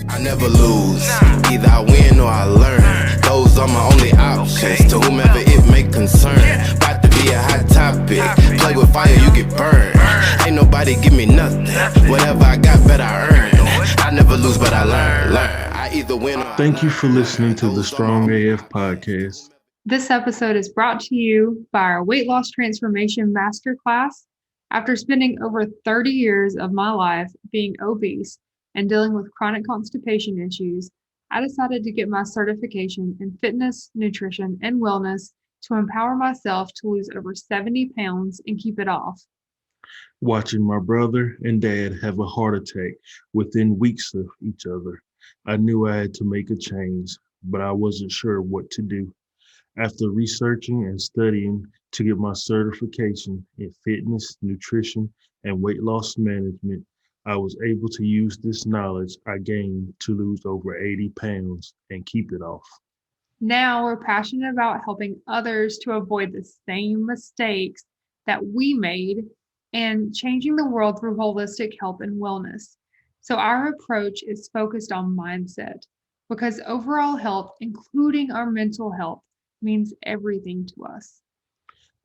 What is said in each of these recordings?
I never lose, either I win or I learn. Those are my only options, to whomever it may concern. About to be a hot topic, play with fire, you get burned. Ain't nobody give me nothing, whatever I got, better I earn. I never lose, but I learn. I either win or I Thank you for learn. listening to the Those are my Strong only AF options. podcast. This episode is brought to you by our Weight Loss Transformation Masterclass. After spending over 30 years of my life being obese and dealing with chronic constipation issues, I decided to get my certification in fitness, nutrition, and wellness to empower myself to lose over 70 pounds and keep it off. Watching my brother and dad have a heart attack within weeks of each other, I knew I had to make a change, but I wasn't sure what to do. After researching and studying to get my certification in fitness, nutrition, and weight loss management, I was able to use this knowledge I gained to lose over 80 pounds and keep it off. Now we're passionate about helping others to avoid the same mistakes that we made and changing the world through holistic health and wellness. So our approach is focused on mindset because overall health, including our mental health, means everything to us.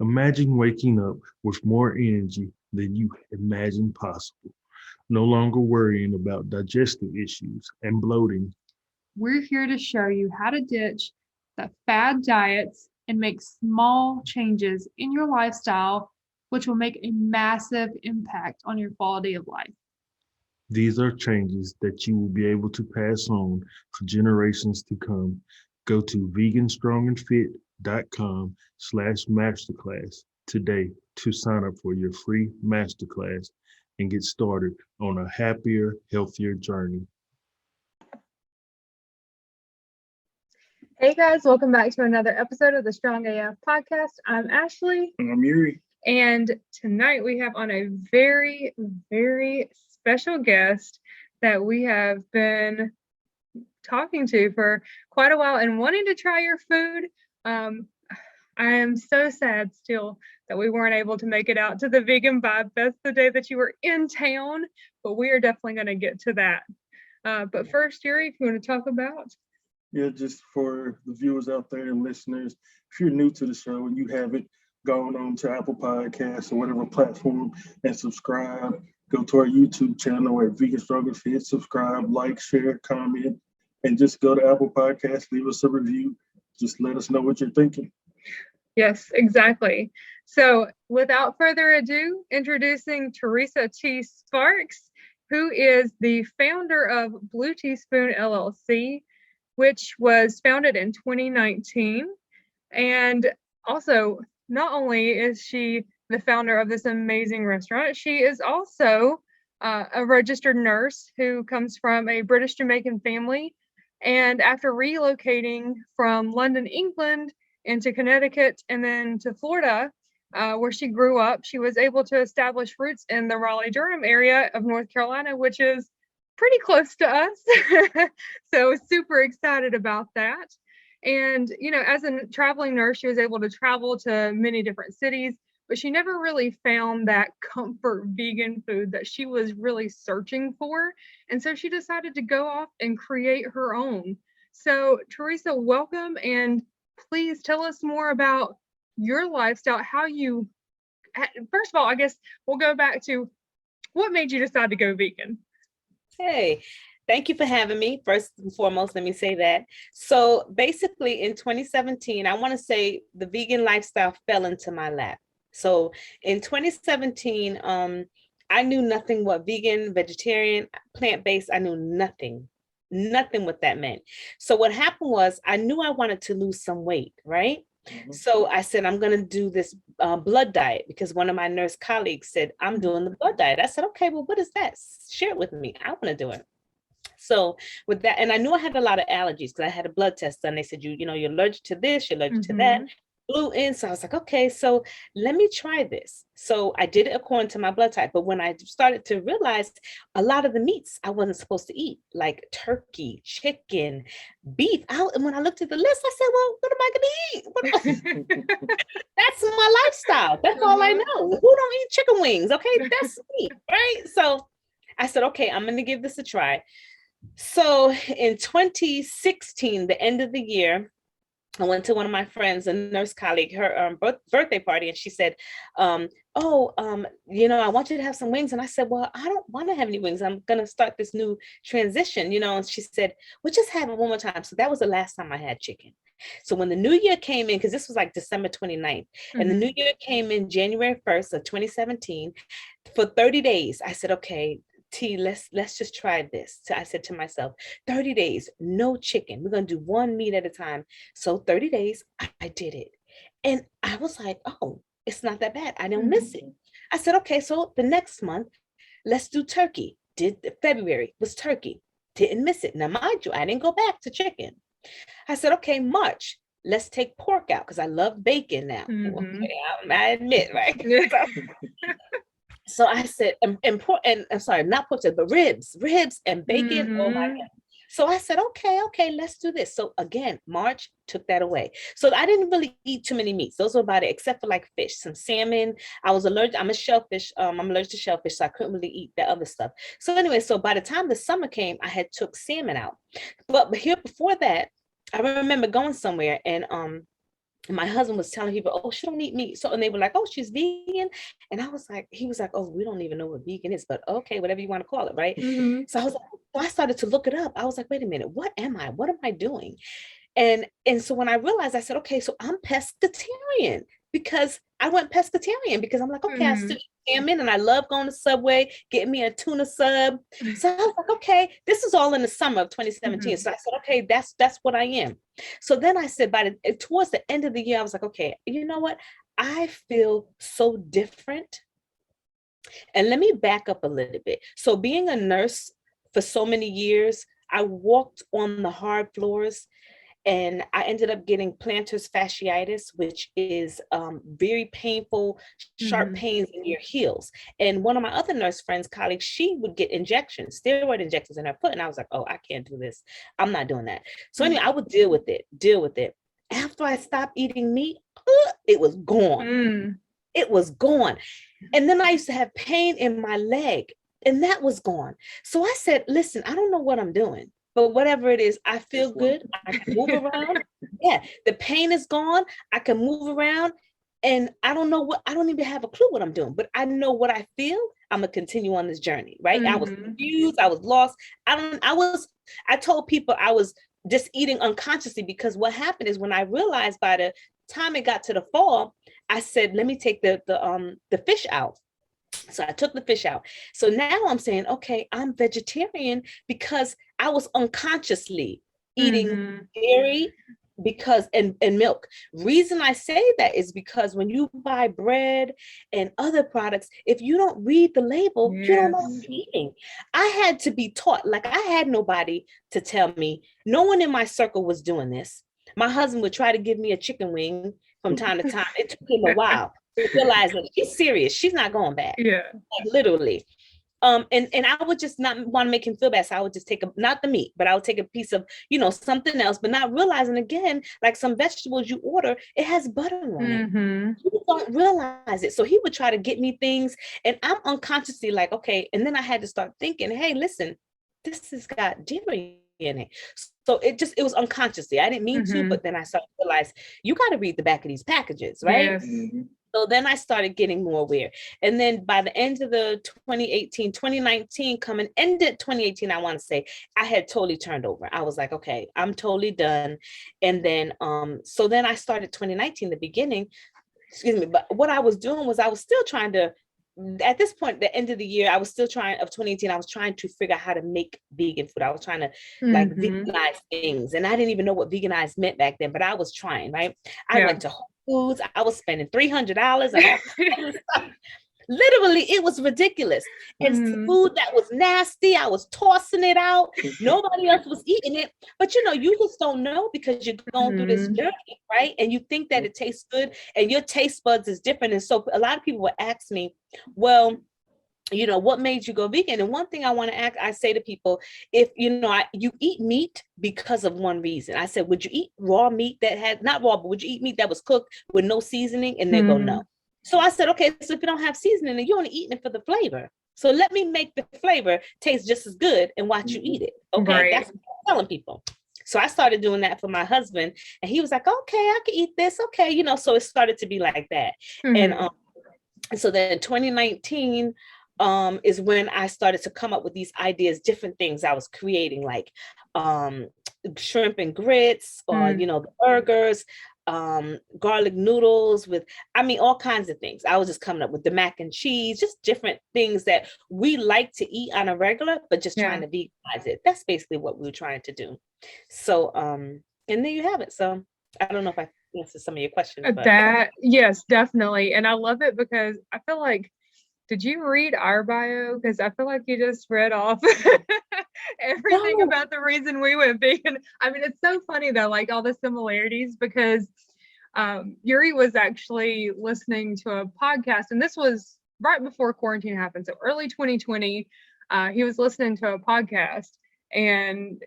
Imagine waking up with more energy than you imagined possible, no longer worrying about digestive issues and bloating. We're here to show you how to ditch the fad diets and make small changes in your lifestyle, which will make a massive impact on your quality of life. These are changes that you will be able to pass on for generations to come. Go to veganstrongandfit.com/masterclass today to sign up for your free masterclass and get started on a happier, healthier journey. Hey guys, welcome back to another episode of the Strong AF podcast. I'm Ashley. I'm Yuri. And tonight we have on a very, very special guest that we have been talking to for quite a while and wanting to try your food. I am so sad still that we weren't able to make it out to the Vegan Vibe Fest the day that you were in town, but we are definitely going to get to that. But first, Yuri, if you want to talk about. Yeah, just for the viewers out there and listeners, if you're new to the show and you haven't gone on to Apple Podcasts or whatever platform and subscribe, go to our YouTube channel at Vegan Strong and Fit, subscribe, like, share, comment, and just go to Apple Podcasts, leave us a review. Just let us know what you're thinking. Yes, exactly. So without further ado, introducing Teresa T. Sparks, who is the founder of Blu Tee Spoon LLC, which was founded in 2019. And also, not only is she the founder of this amazing restaurant, she is also a registered nurse who comes from a British Jamaican family. And after relocating from London, England, into Connecticut and then to Florida, where she grew up, she was able to establish roots in the Raleigh-Durham area of North Carolina, which is pretty close to us. So super excited about that. And, you know, as a traveling nurse, she was able to travel to many different cities, but she never really found that comfort vegan food that she was really searching for. And so she decided to go off and create her own. So Teresa, welcome. And please tell us more about your lifestyle, how you, first of all, I guess we'll go back to what made you decide to go vegan? Hey, thank you for having me. First and foremost, let me say that. So basically in 2017, I want to say the vegan lifestyle fell into my lap. So in 2017, I knew nothing what vegan, vegetarian, plant-based, I knew nothing what that meant. So what happened was I knew I wanted to lose some weight, right? Mm-hmm. So I said, I'm going to do this blood diet because one of my nurse colleagues said, I'm doing the blood diet. I said, okay, well, what is that? Share it with me. I want to do it. So with that, and I knew I had a lot of allergies because I had a blood test done. They said, you're allergic to this, you're allergic to that. Blew in. So I was like, okay, so let me try this. So I did it according to my blood type. But when I started to realize a lot of the meats I wasn't supposed to eat, like turkey, chicken, beef. And when I looked at the list, I said, well, what am I going to eat? That's my lifestyle. That's all I know. Who don't eat chicken wings? Okay, that's me, right? So I said, okay, I'm going to give this a try. So in 2016, the end of the year, I went to one of my friends, a nurse colleague, her birthday party, and she said, I want you to have some wings. And I said, well, I don't want to have any wings. I'm going to start this new transition, And she said, well, just have it one more time. So that was the last time I had chicken. So when the new year came in, because this was like December 29th, and the new year came in January 1st of 2017, for 30 days, I said, okay, T, let's just try this. So I said to myself, 30 days, no chicken. We're gonna do one meat at a time. So 30 days, I did it. And I was like, oh, it's not that bad. I don't miss it. I said, okay, so the next month, let's do turkey. Did February was turkey. Didn't miss it. Now, mind you, I didn't go back to chicken. I said, okay, March, let's take pork out because I love bacon now. Okay, I admit, right? So I said, and I'm sorry, not pork, but ribs and bacon. Oh my God. So I said, okay, let's do this. So again, March took that away. So I didn't really eat too many meats. Those were about it, except for like fish, some salmon. I was allergic. I'm a shellfish. I'm allergic to shellfish, so I couldn't really eat that other stuff. So anyway, so by the time the summer came, I had took salmon out. But here before that, I remember going somewhere and my husband was telling people, oh, she don't eat meat. So, and they were like, oh, she's vegan. And I was like, he was like, oh, we don't even know what vegan is, but okay, whatever you want to call it, right? So I was like, so I started to look it up. I was like, wait a minute, what am I? What am I doing? And so when I realized, I said, okay, so I'm pescatarian because I went pescatarian because I'm like, okay, I still eat salmon and I love going to Subway, getting me a tuna sub. So I was like, okay, this is all in the summer of 2017. So I said, okay, that's what I am. So then I said, towards the end of the year, I was like, okay, you know what? I feel so different. And let me back up a little bit. So being a nurse for so many years, I walked on the hard floors and I ended up getting plantar fasciitis, which is very painful, sharp pains in your heels. And one of my other nurse friends, colleagues, she would get injections, steroid injections in her foot. And I was like, oh, I can't do this. I'm not doing that. So anyway, I would deal with it. After I stopped eating meat, it was gone. It was gone. And then I used to have pain in my leg and that was gone. So I said, listen, I don't know what I'm doing, but whatever it is, I feel good. I can move around. Yeah, the pain is gone. I can move around. And I don't even have a clue what I'm doing, but I know what I feel. I'm gonna continue on this journey, right? I was confused, I was lost. I told people I was just eating unconsciously because what happened is when I realized by the time it got to the fall, I said, let me take the fish out. So I took the fish out. So now I'm saying, okay, I'm vegetarian because I was unconsciously eating dairy because and milk. Reason I say that is because when you buy bread and other products, if you don't read the label, you don't know what you're eating. I had to be taught, like I had nobody to tell me. No one in my circle was doing this. My husband would try to give me a chicken wing from time to time. It took him a while to realize that she's serious. She's not going back. Yeah. Like, literally. And I would just not want to make him feel bad. So I would just take not the meat, but I would take a piece of, something else, but not realizing again, like some vegetables you order, it has butter on it. You don't realize it. So he would try to get me things and I'm unconsciously like, okay. And then I had to start thinking, hey, listen, this has got dairy in it. So it was unconsciously. I didn't mean to, but then I started to realize you got to read the back of these packages, right? Yes. So then I started getting more aware. And then by the end of the 2019, ended 2018, I want to say, I had totally turned over. I was like, okay, I'm totally done. And then, so then I started 2019, the beginning, but what I was doing was I was still trying to, at this point, the end of the year, I was still trying, of 2018, I was trying to figure out how to make vegan food. I was trying to like veganize things. And I didn't even know what veganize meant back then, but I was trying, right? I went to Whole Foods. I was spending $300 and all stuff. Literally, it was ridiculous. And food that was nasty, I was tossing it out. Nobody else was eating it. But you just don't know because you're going through this journey, right? And you think that it tastes good and your taste buds is different. And so a lot of people would ask me, well, what made you go vegan? And one thing I want to I say to people, if you eat meat because of one reason. I said, would you eat raw meat that had not raw, but would you eat meat that was cooked with no seasoning? And they go, no. So I said, okay, so if you don't have seasoning, then you're only eating it for the flavor. So let me make the flavor taste just as good and watch you eat it. Okay, Right. that's what I'm telling people. So I started doing that for my husband, and he was like, okay, I can eat this. Okay, you know, so it started to be like that. And so then 2019 is when I started to come up with these ideas, different things I was creating, like shrimp and grits, or you know, the burgers, garlic noodles with, I mean, all kinds of things. I was just coming up with the mac and cheese, just different things that we like to eat on a regular, but just trying to veganize it. That's basically what we were trying to do. So and there you have it. So I don't know if I answered some of your questions, but That, yes, definitely. And I love it because I feel like, did you read our bio? Because I feel like you just read off everything No. about the reason we went vegan. I mean, it's so funny though, like all the similarities, because Yuri was actually listening to a podcast, and this was right before quarantine happened. So early 2020, he was listening to a podcast, and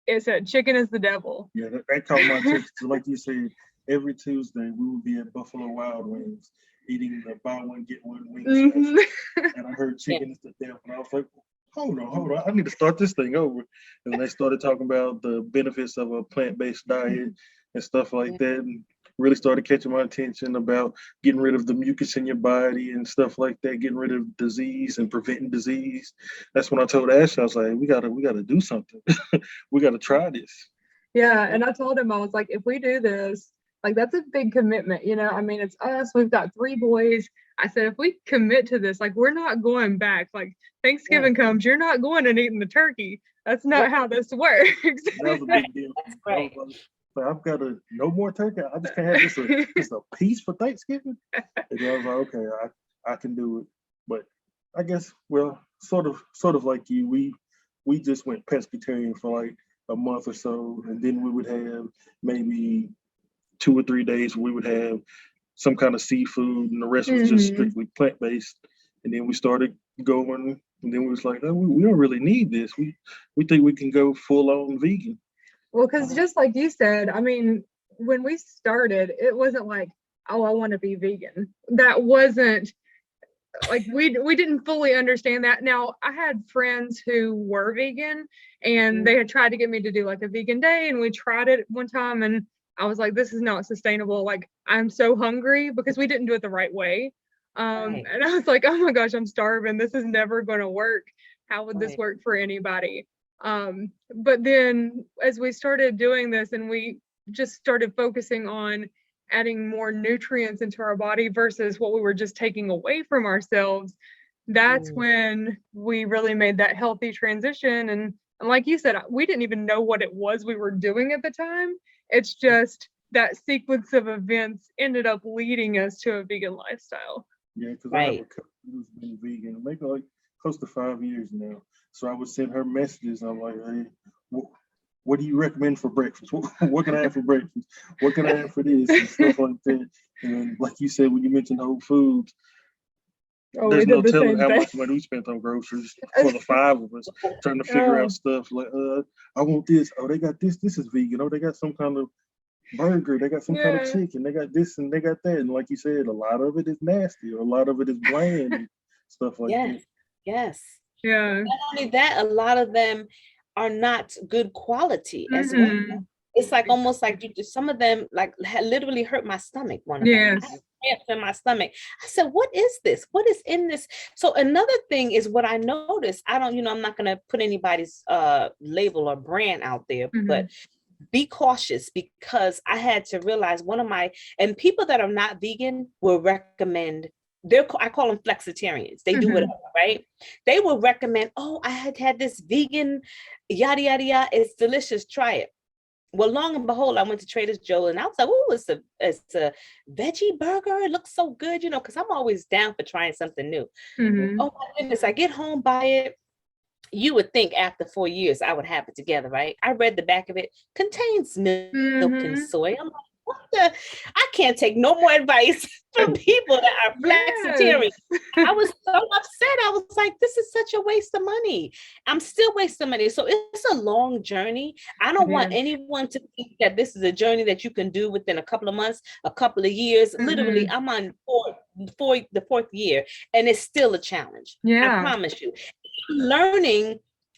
it said chicken is the devil. Yeah, that caught my attention. So like you said, every Tuesday we would be at Buffalo Wild Wings eating the buy one get one wing special. And I heard chicken is the devil, and I was like, hold on, I need to start this thing over. And they started talking about the benefits of a plant-based diet and stuff like that, and really started catching my attention about getting rid of the mucus in your body and stuff like that, getting rid of disease and preventing disease. That's when I told Ashley, I was like, we gotta do something. We gotta try this. Yeah, and I told him, I was like, if we do this, like that's a big commitment, you know. I mean, it's us, we've got 3 boys. I said, if we commit to this, like we're not going back. Like Thanksgiving comes, you're not going and eating the turkey. That's not how this works. That was a big deal. Right. But I've got no more turkey. I just can't have just a piece for Thanksgiving. And I was like, okay, I can do it. But I guess, well, sort of like you, we just went pescatarian for like a month or so, and then we would have maybe 2 or 3 days we would have some kind of seafood, and the rest was just strictly plant-based. And then we started going, and then we was like, oh, we don't really need this. We think we can go full-on vegan. Well, because just like you said, I mean, when we started, it wasn't like, oh, I want to be vegan. That wasn't like we didn't fully understand that. Now, I had friends who were vegan, and they had tried to get me to do like a vegan day, and we tried it one time, and I was like, this is not sustainable. Like, I'm so hungry, because we didn't do it the right way. And I was like, oh my gosh, I'm starving. This is never going to work. How would this work for anybody? But then as we started doing this, and we just started focusing on adding more nutrients into our body versus what we were just taking away from ourselves, that's when we really made that healthy transition. And like you said, we didn't even know what it was we were doing at the time. It's just that sequence of events ended up leading us to a vegan lifestyle. Yeah, because I have a cousin who's been vegan maybe like close to 5 years now. So I would send her messages. I'm like, hey, what do you recommend for breakfast? What can I have for breakfast? What can I have for this? And stuff like that. And like you said, when you mentioned Whole Foods, there's no telling how much money we spent on groceries for the 5 of us, trying to figure out stuff like, I want this. Oh, they got this. This is vegan. Oh, they got some kind of burger. They got some kind of chicken. They got this and they got that. And like you said, a lot of it is nasty. Or a lot of it is bland and stuff like that. Yes. Yeah. Not only that, a lot of them are not good quality as well. It's like almost like some of them like literally hurt my stomach. One of them. Cramps in my stomach. I said, what is this? What is in this? So another thing is what I noticed. I'm not going to put anybody's label or brand out there, but be cautious, because I had to realize and people that are not vegan will recommend, I call them flexitarians. They do whatever, right? They will recommend, oh, I had this vegan, yada, yada, yada. It's delicious. Try it. Well, long and behold, I went to Trader Joe's, and I was like, oh, it's a veggie burger. It looks so good, because I'm always down for trying something new. Oh my goodness, I get home, buy it. You would think after 4 years I would have it together, right? I read the back of it, contains milk and soy. I'm like, what the? I can't take no more advice from people that are flexitarian. I was so upset. I was like, this is such a waste of money. I'm still wasting money. So it's a long journey. I don't want anyone to think that this is a journey that you can do within a couple of months, a couple of years. Literally, I'm on the fourth year, and it's still a challenge. I promise you.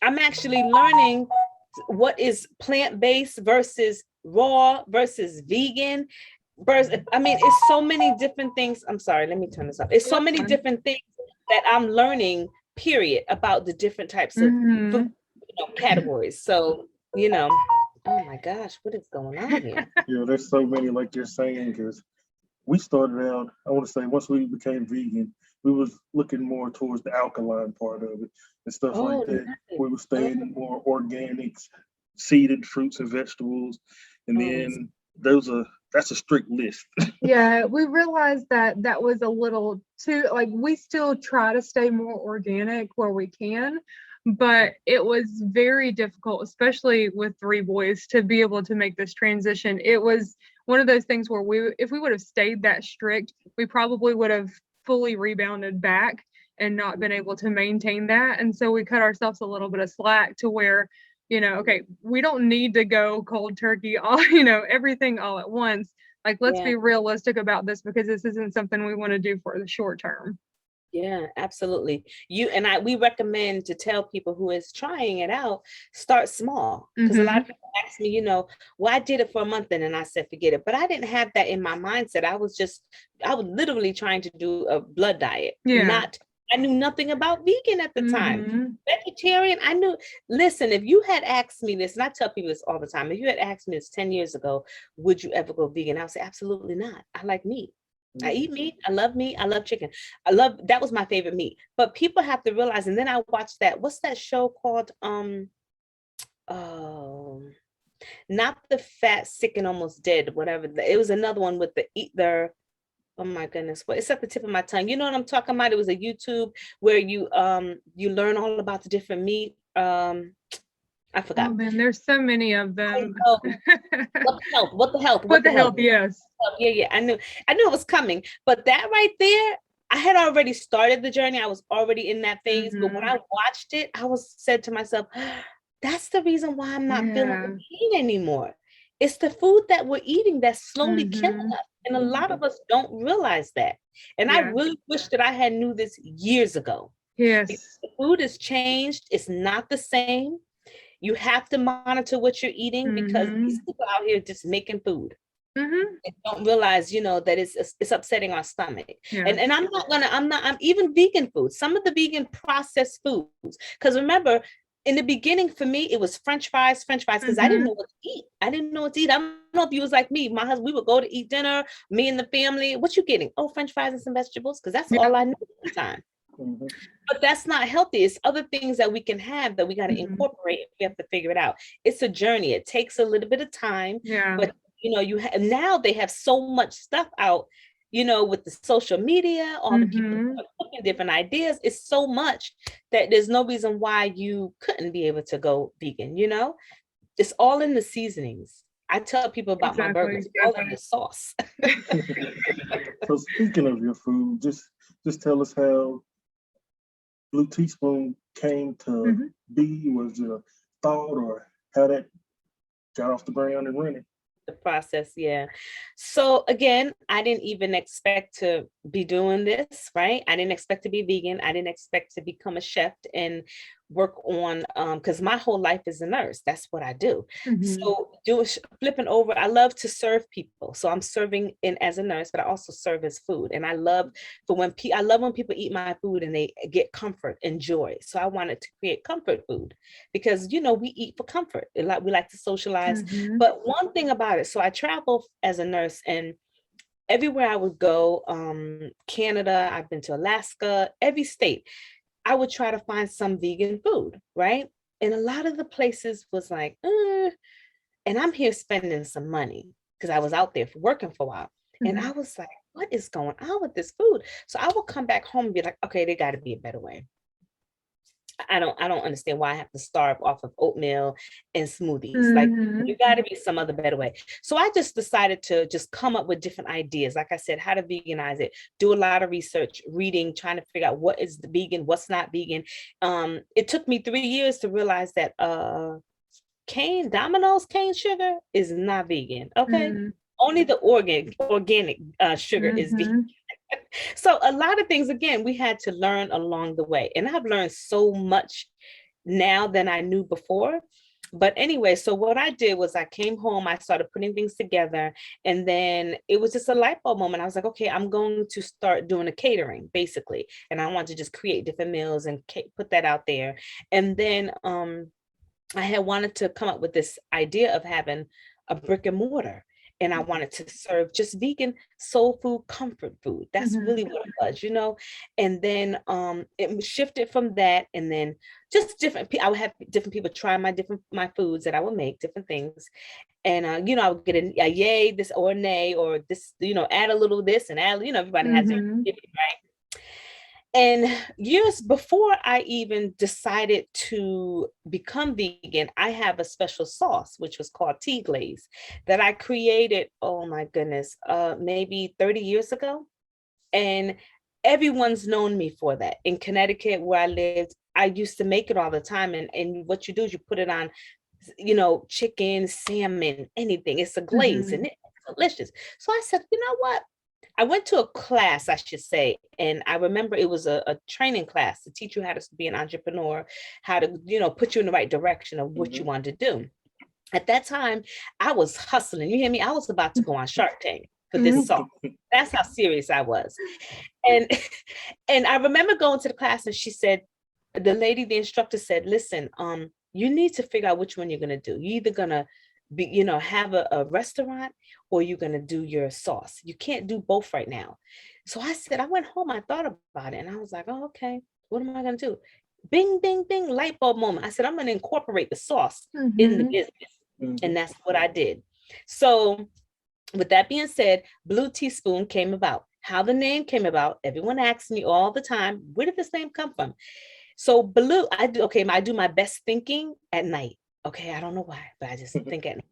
I'm actually learning what is plant-based versus raw versus vegan. I mean, it's so many different things. I'm sorry, let me turn this up. It's so many different things that I'm learning, period, about the different types of food, categories. So, oh my gosh, what is going on here? Yeah, there's so many, like you're saying, because we started out, I want to say, once we became vegan, we was looking more towards the alkaline part of it and stuff like that. Nice. We were staying more organics, seeded fruits and vegetables, and then that's a strict list. Yeah, we realized that was a little too, like, we still try to stay more organic where we can, but it was very difficult, especially with 3 boys, to be able to make this transition. It was one of those things where if we would have stayed that strict, we probably would have fully rebounded back and not been able to maintain that. And so we cut ourselves a little bit of slack to where, okay, we don't need to go cold turkey, everything all at once. Like, let's be realistic about this, because this isn't something we want to do for the short term. Yeah, absolutely. We recommend to tell people who is trying it out, start small. Because a lot of people ask me, well, I did it for a month and then I said, forget it. But I didn't have that in my mindset. I was literally trying to do a blood diet. I knew nothing about vegan at the time. Vegetarian, listen, if you had asked me this, and I tell people this all the time, if you had asked me this 10 years ago, would you ever go vegan? I would say, absolutely not. I like meat. I eat meat. I love meat. I love chicken. That was my favorite meat. But people have to realize, and then I watched what's that show called? Not The Fat, Sick and Almost Dead, whatever. It was another one with oh my goodness, it's at the tip of my tongue. You know what I'm talking about? It was a YouTube where you learn all about the different meat. I forgot. Oh man, there's so many of them. What the health? Yes. Yeah. I knew it was coming. But that right there, I had already started the journey. I was already in that phase. But when I watched it, I said to myself, that's the reason why I'm not feeling the pain anymore. It's the food that we're eating that's slowly killing us. And a lot of us don't realize that. And I really wish that I had knew this years ago. Yes. Because the food has changed. It's not the same. You have to monitor what you're eating, because these people out here just making food. And don't realize, that it's upsetting our stomach. And I'm even vegan food, some of the vegan processed foods. Because remember, in the beginning, for me, it was French fries, because I didn't know what to eat. I don't know if you was like me. My husband, we would go to eat dinner, me and the family. What you getting? Oh, French fries and some vegetables, because that's all I knew at the time. But that's not healthy. It's other things that we can have that we got to incorporate. We have to figure it out. It's a journey. It takes a little bit of time. But now they have so much stuff out, with the social media, all the people who are cooking different ideas. It's so much that there's no reason why you couldn't be able to go vegan. It's all in the seasonings. I tell people about my burgers, all in the sauce. So speaking of your food, just tell us how Blu Tee Spoon came to be. Was it a thought, or how that got off the ground and running? The process, yeah. So again, I didn't even expect to be doing this, right? I didn't expect to be vegan. I didn't expect to become a chef and work on, because my whole life is a nurse. That's what I do. So flipping over, I love to serve people. So I'm serving in as a nurse, but I also serve as food. And I love when people eat my food and they get comfort and joy. So I wanted to create comfort food, because we eat for comfort. We like to socialize. But one thing about it, so I travel as a nurse, and everywhere I would go, Canada, I've been to Alaska, every state, I would try to find some vegan food, right? And a lot of the places was like, and I'm here spending some money because I was out there working for a while. And I was like, what is going on with this food? So I will come back home and be like, okay, there got to be a better way. I don't understand why I have to starve off of oatmeal and smoothies. Like, you got to be some other better way. So I just decided to just come up with different ideas. Like I said, how to veganize it, do a lot of research, reading, trying to figure out what is the vegan, what's not vegan. It took me 3 years to realize that Domino's cane sugar is not vegan. Okay. Only the organic sugar is vegan. So a lot of things, again, we had to learn along the way. And I've learned so much now than I knew before. But anyway, so what I did was I came home, I started putting things together, and then it was just a light bulb moment. I was like, okay, I'm going to start doing a catering, basically. And I want to just create different meals and put that out there. And then I had wanted to come up with this idea of having a brick and mortar. And I wanted to serve just vegan soul food, comfort food. That's really what it was, you know? And then it shifted from that. And then just I would have different people try my foods that I would make, different things. And, you know, I would get a yay, this or nay, or this, you know, add a little this and add, you know, everybody has their opinion, right? And years before I even decided to become vegan, I have a special sauce, which was called tea glaze, that I created, oh my goodness, maybe 30 years ago. And everyone's known me for that. In Connecticut, where I lived, I used to make it all the time. And what you do is you put it on, you know, chicken, salmon, anything. It's a glaze and it's delicious. So I said, you know what? I went to a class, I should say, and I remember it was a training class to teach you how to be an entrepreneur, how to, you know, put you in the right direction of what you wanted to do. At that time, I was hustling. You hear me? I was about to go on Shark Tank for this song. That's how serious I was. And I remember going to the class, and she said, the instructor said, listen, you need to figure out which one you're going to do. You're either going to be, you know, have a restaurant, or you're going to do your sauce. You can't do both right now. So I said, I went home, I thought about it, and I was like, oh, okay, what am I going to do? Bing, bing, bing, light bulb moment. I said, I'm going to incorporate the sauce in the business. And that's what I did. So with that being said, Blu Tee Spoon came about. How the name came about, everyone asks me all the time, where did this name come from? So Blue, I do my best thinking at night. Okay, I don't know why, but I just think at night.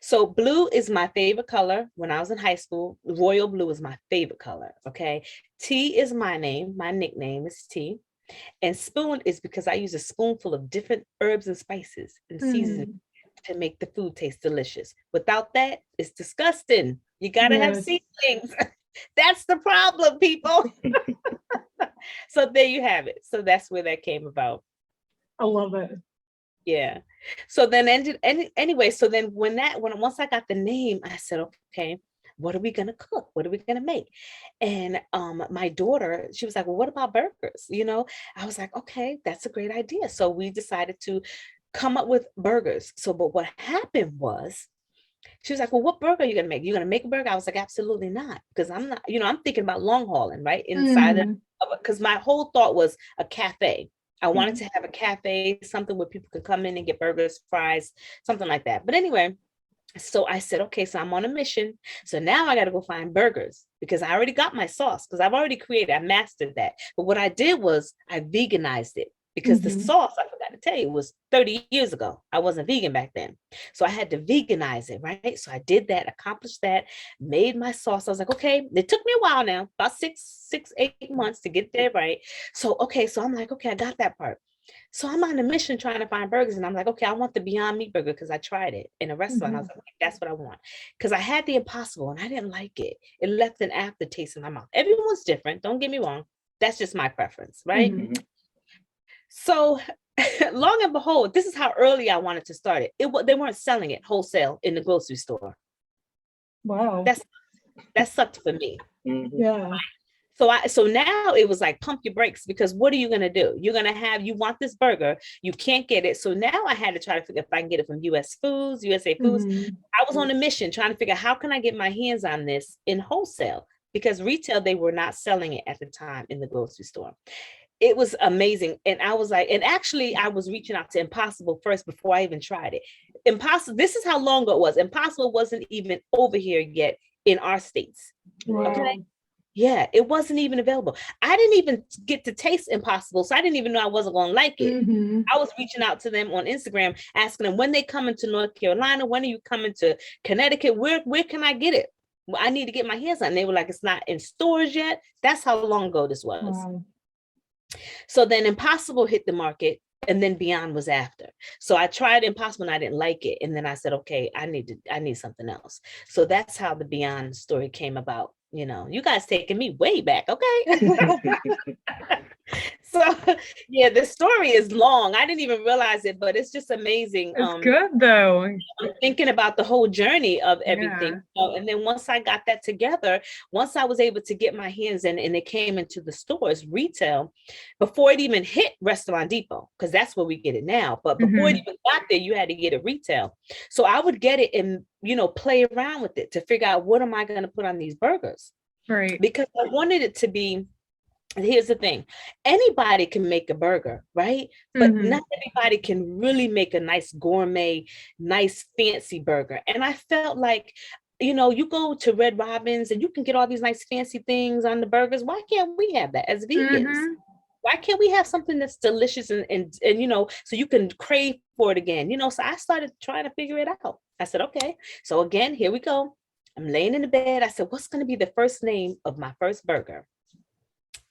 So blue is my favorite color. When I was in high school, royal blue is my favorite color. Okay. Tea is my name. My nickname is Tea. And spoon is because I use a spoonful of different herbs and spices and seasoning to make the food taste delicious. Without that, it's disgusting. You got to have seasonings. That's the problem, people. So there you have it. So that's where that came about. I love it. Yeah. So then anyway, so then once I got the name, I said, okay, what are we going to cook? What are we going to make? And my daughter, she was like, well, what about burgers? You know, I was like, okay, that's a great idea. So we decided to come up with burgers. So, but what happened was, she was like, well, what burger are you going to make? You're going to make a burger? I was like, absolutely not. Because I'm not, you know, I'm thinking about long hauling, right? Inside because my whole thought was a cafe. I wanted to have a cafe, something where people could come in and get burgers, fries, something like that. But anyway, so I said, okay, so I'm on a mission. So now I got to go find burgers because I already got my sauce because I've already created, I mastered that. But what I did was I veganized it because the sauce, I forgot to tell you, was 30 years ago. I wasn't vegan back then. So I had to veganize it, right? So I did that, accomplished that, made my sauce. I was like, okay, it took me a while now, about 8 months to get there, right? So, okay, so I'm like, okay, I got that part. So I'm on a mission trying to find burgers. And I'm like, okay, I want the Beyond Meat burger because I tried it in a restaurant. I was like, that's what I want. Because I had the Impossible and I didn't like it. It left an aftertaste in my mouth. Everyone's different. Don't get me wrong. That's just my preference, right? So long and behold, this is how early I wanted to start it. They weren't selling it wholesale in the grocery store. Wow. That sucked for me. Yeah. So now it was like, pump your brakes, because what are you going to do? You want this burger, you can't get it. So now I had to try to figure if I can get it from USA Foods. I was on a mission trying to figure out how can I get my hands on this in wholesale, because retail, they were not selling it at the time in the grocery store. It was amazing. And I was like, and actually I was reaching out to Impossible first before I even tried it. Impossible, this is how long ago it was. Impossible wasn't even over here yet in our states. Wow. Okay. Yeah, it wasn't even available. I didn't even get to taste Impossible, so I didn't even know I wasn't going to like it. Mm-hmm. I was reaching out to them on Instagram, asking them when they come into North Carolina, when are you coming to Connecticut? Where can I get it? Well, I need to get my hands on it. And they were like, it's not in stores yet. That's how long ago this was. Wow. So then Impossible hit the market, and then Beyond was after. So I tried Impossible and I didn't like it. And then I said, okay, I need something else. So that's how the Beyond story came about. You know, you guys taking me way back. Okay. So yeah, the story is long. I didn't even realize it, but it's just amazing. It's good though. I'm thinking about the whole journey of everything. Yeah. And then once I got that together, once I was able to get my hands in and it came into the stores, retail, before it even hit Restaurant Depot, because that's where we get it now. But before it even got there, you had to get it retail. So I would get it and, play around with it to figure out what am I going to put on these burgers? Right. Because I wanted it to be, here's the thing, anybody can make a burger, right? But not everybody can really make a nice gourmet, nice fancy burger. And I felt like, you go to Red Robin's and you can get all these nice fancy things on the burgers. Why can't we have that as vegans? Why can't we have something that's delicious and so you can crave for it again? So I started trying to figure it out. I said, okay, so again, here we go. I'm laying in the bed. I said, what's going to be the first name of my first burger?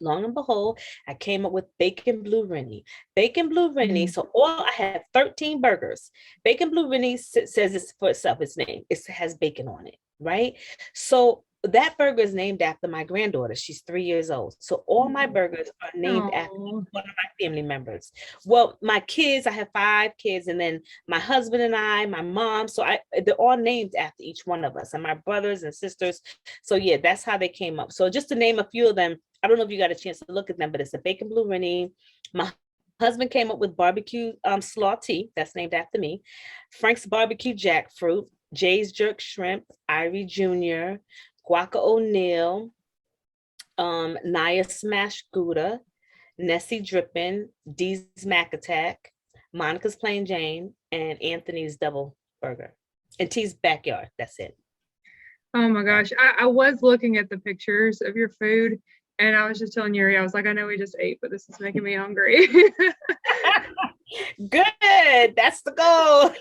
Long and behold, I came up with Bacon Blue Rennie. Bacon Blue Rennie. So I have 13 burgers. Bacon Blue Rennie says it's for itself, its name. It has bacon on it, right? So that burger is named after my granddaughter. She's 3 years old. So all my burgers are named after one of my family members. Well, my kids, I have 5 kids, and then my husband and I, my mom. So they're all named after each one of us, and my brothers and sisters. So yeah, that's how they came up. So just to name a few of them, I don't know if you got a chance to look at them, but it's a Bacon Blue Rennie. My husband came up with barbecue slaw tea. That's named after me. Frank's barbecue jackfruit, Jay's jerk shrimp, Irie Jr., Guaca O'Neill, Naya smashed Gouda, Nessie dripping, Dee's Mac Attack, Monica's Plain Jane, and Anthony's double burger. And T's backyard. That's it. Oh my gosh. I was looking at the pictures of your food and I was just telling Yuri, I was like, I know we just ate, but this is making me hungry. Good. That's the goal.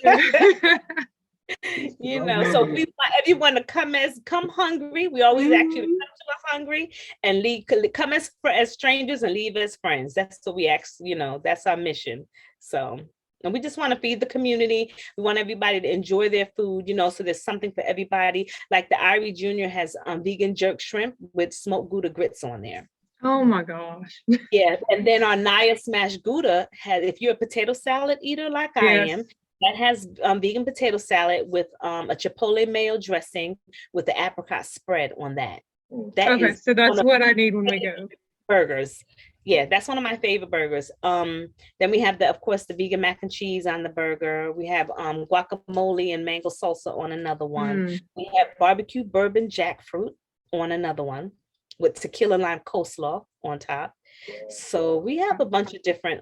So we want everyone to come hungry. We always actually come to us hungry and come as strangers and leave as friends. That's what we ask, that's our mission. So, and we just want to feed the community. We want everybody to enjoy their food, so there's something for everybody. Like the Irie Jr. has vegan jerk shrimp with smoked Gouda grits on there. Oh my gosh. Yeah. And then our Naya smashed Gouda has, if you're a potato salad eater like I am, that has vegan potato salad with a chipotle mayo dressing with the apricot spread on that. So that's what I need when we go. Burgers. Yeah, that's one of my favorite burgers. Then we have of course, the vegan mac and cheese on the burger. We have guacamole and mango salsa on another one. We have barbecue bourbon jackfruit on another one with tequila lime coleslaw on top. So we have a bunch of different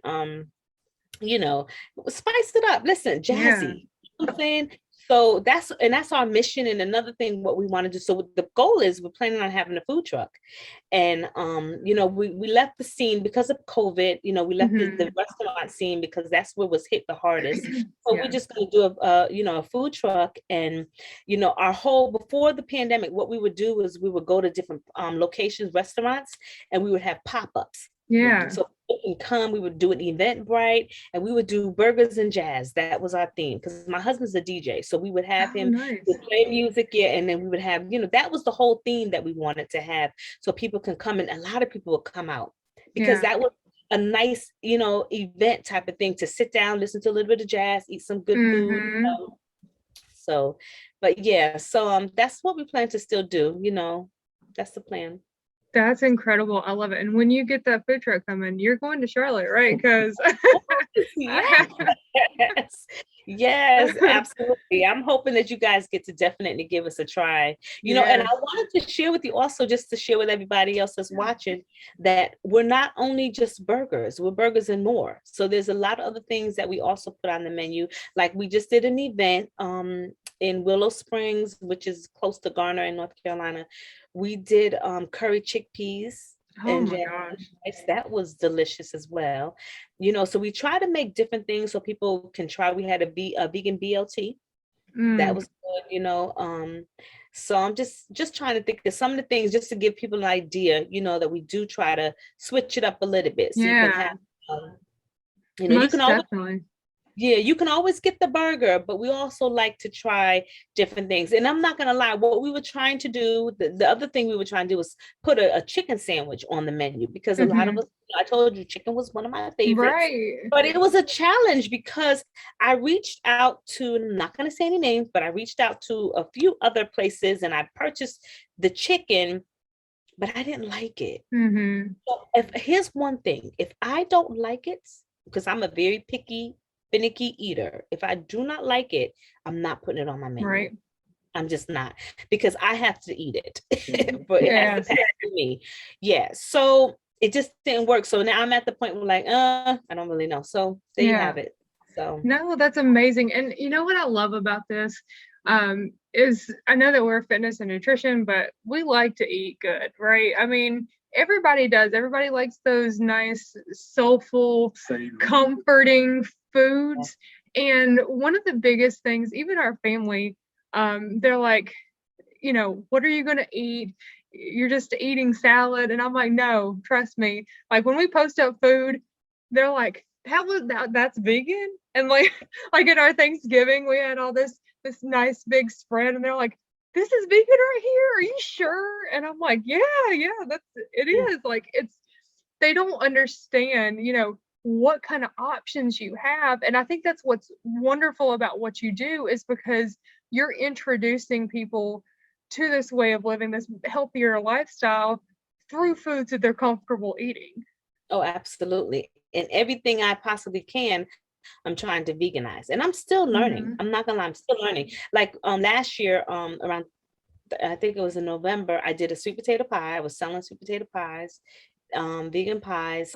spice it up. Listen, jazzy. Yeah. You know what I'm saying? So that's our mission. And another thing, what we want to do. So the goal is we're planning on having a food truck. And, we left the scene because of COVID, we left the restaurant scene because that's where was hit the hardest. So we're just going to do a food truck. And, before the pandemic, what we would do is we would go to different locations, restaurants, and we would have pop-ups. Yeah. So people can come, we would do an Eventbrite and we would do burgers and jazz. That was our theme because my husband's a DJ. So we would have him play music, and then we would have, that was the whole theme that we wanted to have. So people can come and a lot of people would come out because that was a nice, event type of thing to sit down, listen to a little bit of jazz, eat some good food. So, but yeah, so that's what we plan to still do, that's the plan. That's incredible. I love it. And when you get that food truck coming, you're going to Charlotte, right? Because Yes. Yes, absolutely. I'm hoping that you guys get to definitely give us a try. And I Yes. wanted to share with you also, just to share with everybody else that's watching, that we're not only just burgers, we're burgers and more. So there's a lot of other things that we also put on the menu. Like we just did an event in Willow Springs, which is close to Garner in North Carolina. We did curry chickpeas Oh and my jam gosh. rice. That was delicious as well. So we try to make different things so people can try. We had a vegan BLT. That Mm, was good. So I'm just trying to think of some of the things just to give people an idea, that we do try to switch it up a little bit. So you can yeah, have, you can most always definitely. yeah, you can always get the burger, but we also like to try different things. And I'm not gonna lie, what we were trying to do, the other thing we were trying to do was put a chicken sandwich on the menu, because a lot of Mhm. us, I told you, chicken was one of my favorites. Right. But it was a challenge because I reached out to, I'm not gonna say any names, but I reached out to a few other places and I purchased the chicken, but I didn't like it. Hmm. So here's one thing, if I don't like it, because I'm a very picky, finicky eater, if I do not like it, I'm not putting it on my menu. Right. I'm just not, because I have to eat it, but it has to Yes. pass through me. Yeah. So it just didn't work. So now I'm at the point where like, I don't really know. So there you Yeah. have it. So No, that's amazing. And you know what I love about this is I know that we're fitness and nutrition, but we like to eat good, right? I mean, everybody does. Everybody likes those nice, soulful, comforting foods. And one of the biggest things, even our family, they're like, what are you going to eat? You're just eating salad. And I'm like, no, trust me. Like when we post up food, they're like, that's vegan. And like, like at our Thanksgiving, we had all this nice big spread, and they're like, this is vegan right here. Are you sure? And I'm like, yeah, it is. Like they don't understand, what kind of options you have. And I think that's what's wonderful about what you do, is because you're introducing people to this way of living, this healthier lifestyle through foods that they're comfortable eating. oh, absolutely. And everything I possibly can, I'm trying to veganize. And I'm still learning. Hmm. I'm not gonna lie, I'm still learning. Like last year, around I think it was in November, I did a sweet potato pie. I was selling sweet potato pies, vegan pies.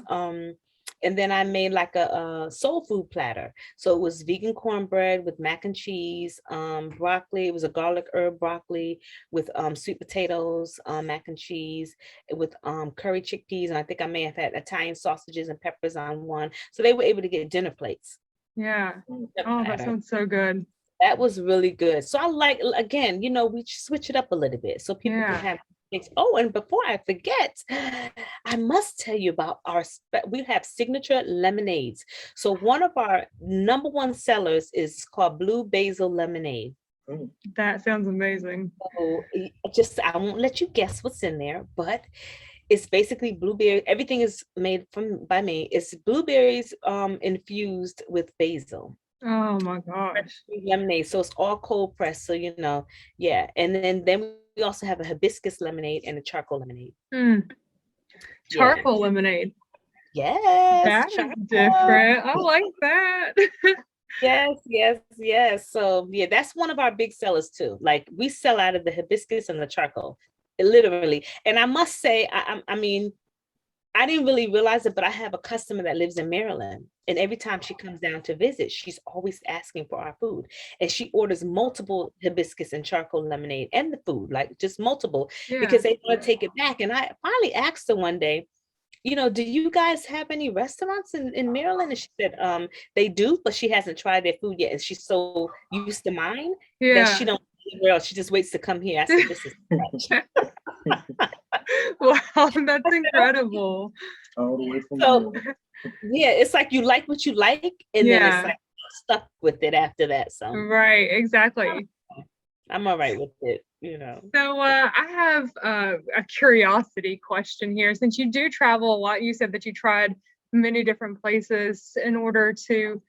And then I made like a soul food platter. So it was vegan cornbread with mac and cheese, broccoli. It was a garlic herb broccoli with sweet potatoes, mac and cheese, with curry chickpeas. And I think I may have had Italian sausages and peppers on one. So they were able to get dinner plates. Yeah. The Oh, that platter. sounds so good. That was really good. So I like, again, we switch it up a little bit so people can Yeah. have things. Oh, and before I forget, I must tell you about we have signature lemonades. So one of our number one sellers is called Blue Basil Lemonade. That sounds amazing. So I won't let you guess what's in there, but it's basically blueberry. Everything is made by me. It's blueberries infused with basil. Oh my gosh. Lemonade, so it's all cold pressed, so yeah. And then we also have a hibiscus lemonade and a charcoal lemonade. Mm, Yeah. charcoal lemonade. Yes, That is charcoal. different. I like that. Yes. So yeah, that's one of our big sellers too. Like we sell out of the hibiscus and the charcoal, literally. And I must say, I mean, I didn't really realize it, but I have a customer that lives in Maryland. And every time she comes down to visit, she's always asking for our food. And she orders multiple hibiscus and charcoal lemonade and the food, like just multiple, Yeah. because they want to take it back. And I finally asked her one day, do you guys have any restaurants in Maryland? And she said, they do, but she hasn't tried their food yet. And she's so used to mine that she Yeah. don't anywhere else. She just waits to come here. I said, this is Wow, that's incredible. All the way from so Maryland. yeah, it's like you like what you like, and then it's Yeah. like stuck with it after that. So Right, exactly. I'm all right with it, So I have a curiosity question here. Since you do travel a lot, you said that you tried many different places in order to,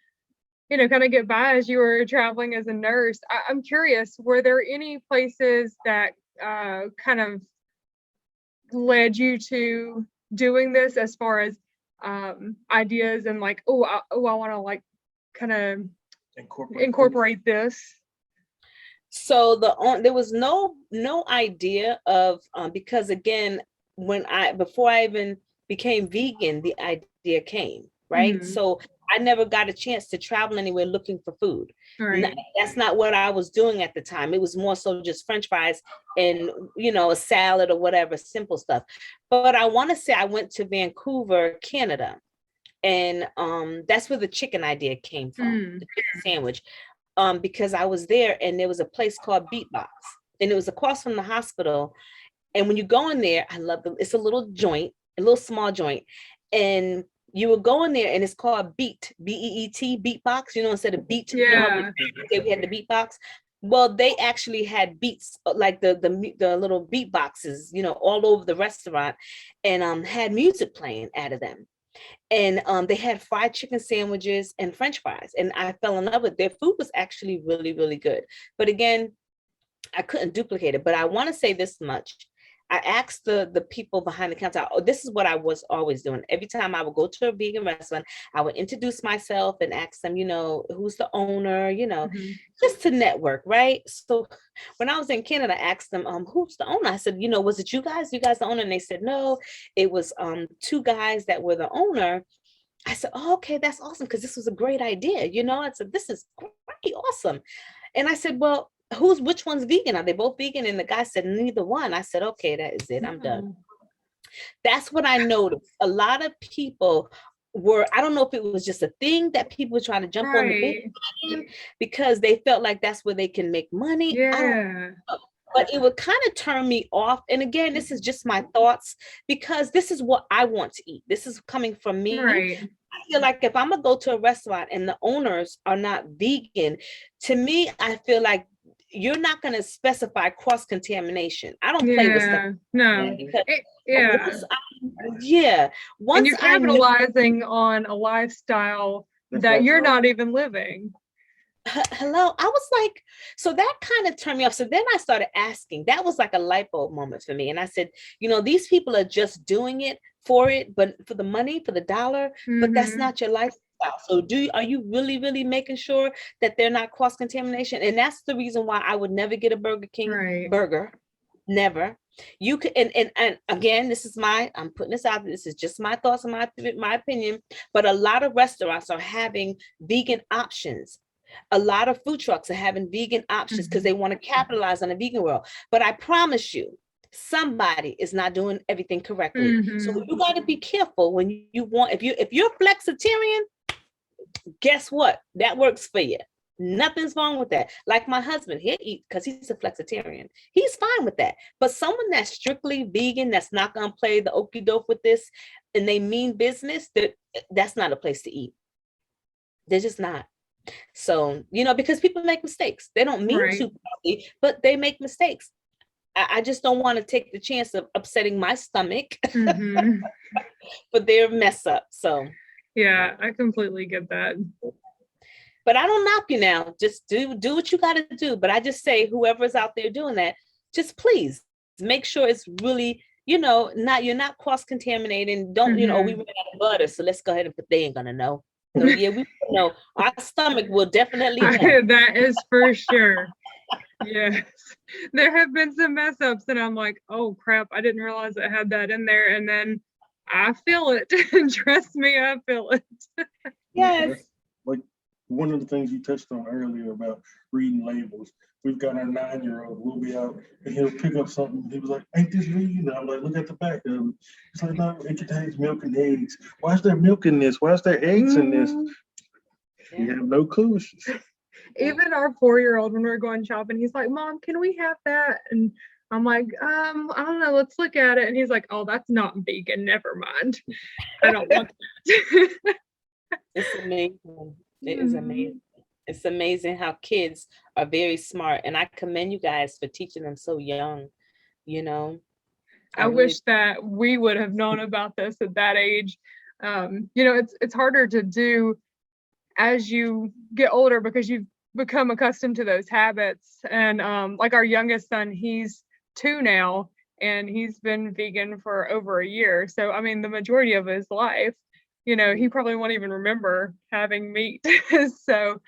kind of get by as you were traveling as a nurse. I'm curious, were there any places that kind of led you to doing this, as far as ideas and like, I want to like kind of incorporate this? So there was no idea of because again, before I even became vegan, the idea came, right? So I never got a chance to travel anywhere looking for food. Right. That's not what I was doing at the time. It was more so just French fries and a salad or whatever, simple stuff. But I want to say I went to Vancouver, Canada, and that's where the chicken idea came from, the chicken sandwich. Because I was there and there was a place called Beatbox, and it was across from the hospital. And when you go in there, I love them. It's a little joint, a little small joint, and you would go in there and it's called Beat, Beet, Beatbox. Instead of beat, Yeah. we had the Beatbox. Well, they actually had beats, like the little beatboxes, all over the restaurant, and had music playing out of them. And they had fried chicken sandwiches and French fries. And I fell in love with their food. Was actually really, really good. But again, I couldn't duplicate it. But I want to say this much. I asked the people behind the counter, this is what I was always doing. Every time I would go to a vegan restaurant, I would introduce myself and ask them, who's the owner, just to network, right? So when I was in Canada, I asked them, who's the owner? I said, was it you guys? You guys the owner? And they said, no, it was two guys that were the owner. I said, oh, okay, that's awesome, because this was a great idea. I said, this is great, awesome. And I said, well, which one's vegan? Are they both vegan? And the guy said, neither one. I said, okay, that is it. I'm done. That's what I noticed. A lot of people I don't know if it was just a thing that people were trying to jump on the vegan because they felt like that's where they can make money. Yeah. But it would kind of turn me off. And again, this is just my thoughts, because this is what I want to eat. This is coming from me. Right. I feel like if I'm gonna go to a restaurant and the owners are not vegan, to me, I feel like you're not going to specify cross-contamination. I don't play with stuff. No. Once and you're capitalizing on a lifestyle that you're not even living. Hello. I was like, so that kind of turned me off. So then I started asking. That was like a light bulb moment for me. And I said, these people are just doing it, but for the money, for the dollar, but that's not your lifestyle. So are you really, really making sure that they're not cross-contamination? And that's the reason why I would never get a Burger King burger. Never. You could, and again, I'm putting this out there. This is just my thoughts and my opinion, but a lot of restaurants are having vegan options. A lot of food trucks are having vegan options because they want to capitalize on the vegan world. But I promise you, somebody is not doing everything correctly. So you got to be careful when you want, if you're flexitarian, guess what? That works for you. Nothing's wrong with that. Like my husband, he'll eat because he's a flexitarian. He's fine with that. But someone that's strictly vegan, that's not going to play the okie doke with this, and they mean business, that's not a place to eat. They're just not. So, because people make mistakes. They don't mean to, but they make mistakes. I just don't want to take the chance of upsetting my stomach for their mess up. So. Yeah, I completely get that. But I don't knock you now. Just do what you got to do. But I just say, whoever's out there doing that, just please make sure it's really, you're not cross-contaminating. Don't, we ran out of butter, so let's go ahead and they ain't gonna know. So yeah, we know our stomach will definitely know. That is for sure. Yes. There have been some mess ups and I'm like, oh crap, I didn't realize it had that in there. And then I feel it. Trust me, I feel it. Yes. Like one of the things you touched on earlier about reading labels. We've got our 9-year-old. We'll be out and he'll pick up something. He was like, "Ain't this vegan?" I'm like, "Look at the back of it." It's like, "No, it contains milk and eggs. Why is there milk in this? Why is there eggs in this?" You have no clue. Even our 4-year-old, when we're going shopping, he's like, "Mom, can we have that?" And I'm like, I don't know, let's look at it. And he's like, "Oh, that's not vegan. Never mind. I don't want that." It's amazing. It is amazing. It's amazing how kids are very smart. And I commend you guys for teaching them so young, I wish that we would have known about this at that age. It's harder to do as you get older because you've become accustomed to those habits. And like our youngest son, he's 2 now, and he's been vegan for over a year. So, I mean, the majority of his life. he probably won't even remember having meat. So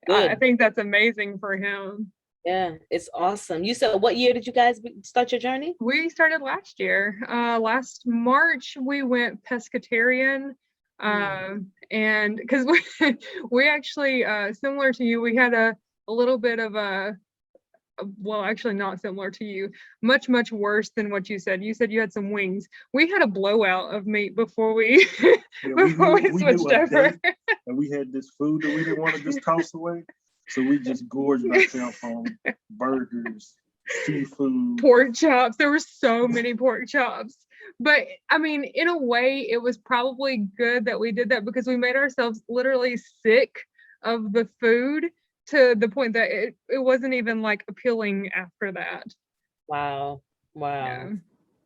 I Good. think that's amazing for him. Yeah, it's awesome. You said, what year did you guys start your journey? We started last year. Last March, we went pescatarian. And because we actually, similar to you, we had a little bit of well, actually not similar to you, much, much worse than what you said. You said you had some wings. We had a blowout of meat before we before we switched over. And we had this food that we didn't want to just toss away. So we just gorged ourselves on burgers, seafood, pork chops. There were so many pork chops. But I mean, in a way, it was probably good that we did that because we made ourselves literally sick of the food to the point that it wasn't even like appealing after that. Wow. Yeah.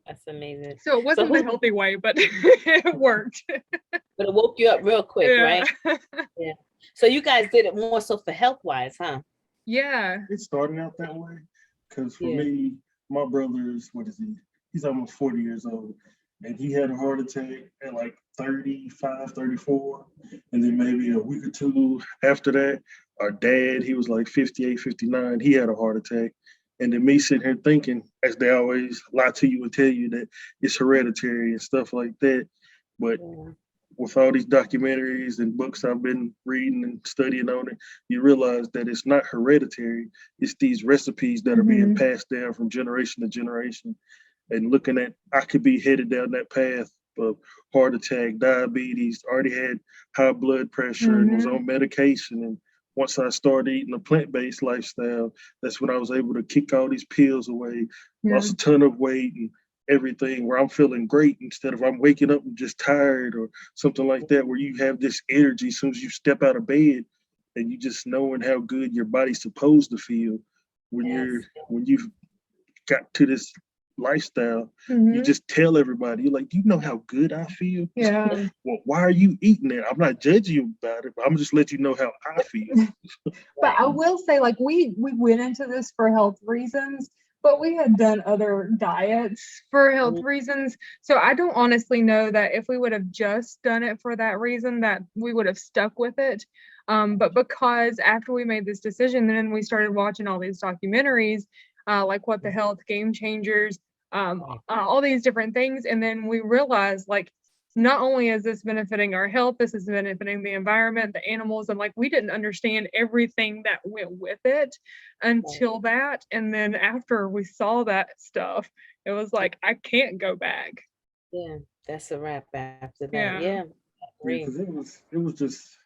That's amazing. So it wasn't the healthy way, but it worked. But it woke you up real quick, Yeah. right? Yeah. So you guys did it more so for health wise, huh? Yeah. It started out that way because for Yeah. me, my brother's, what is he? He's almost 40 years old. And he had a heart attack at like 35, 34. And then maybe a week or two after that, our dad, he was like 58, 59. He had a heart attack. And then me sitting here thinking, as they always lie to you and tell you that it's hereditary and stuff like that. But Yeah. with all these documentaries and books I've been reading and studying on it, you realize that it's not hereditary. It's these recipes that are being passed down from generation to generation. And looking at, I could be headed down that path of heart attack, diabetes, already had high blood pressure and was on medication. And once I started eating a plant-based lifestyle, that's when I was able to kick all these pills away, lost a ton of weight and everything, where I'm feeling great instead of I'm waking up and just tired or something like that, where you have this energy as soon as you step out of bed and you just knowing how good your body's supposed to feel when you've got to this lifestyle. You just tell everybody, you're like, you know how good I feel? Yeah. Well, why are you eating it? I'm not judging you about it, but I'm just letting you know how I feel. But I will say, like, we went into this for health reasons, but we had done other diets for health reasons. So I don't honestly know that if we would have just done it for that reason, that we would have stuck with it. But because after we made this decision, then we started watching all these documentaries, like What the Health, Game Changers, all these different things. And then we realized, like, not only is this benefiting our health, this is benefiting the environment, the animals, and like we didn't understand everything that went with it until that. And then after we saw that stuff, it was like, I can't go back. Yeah, that's a wrap after that. Yeah. Yeah. Because it was just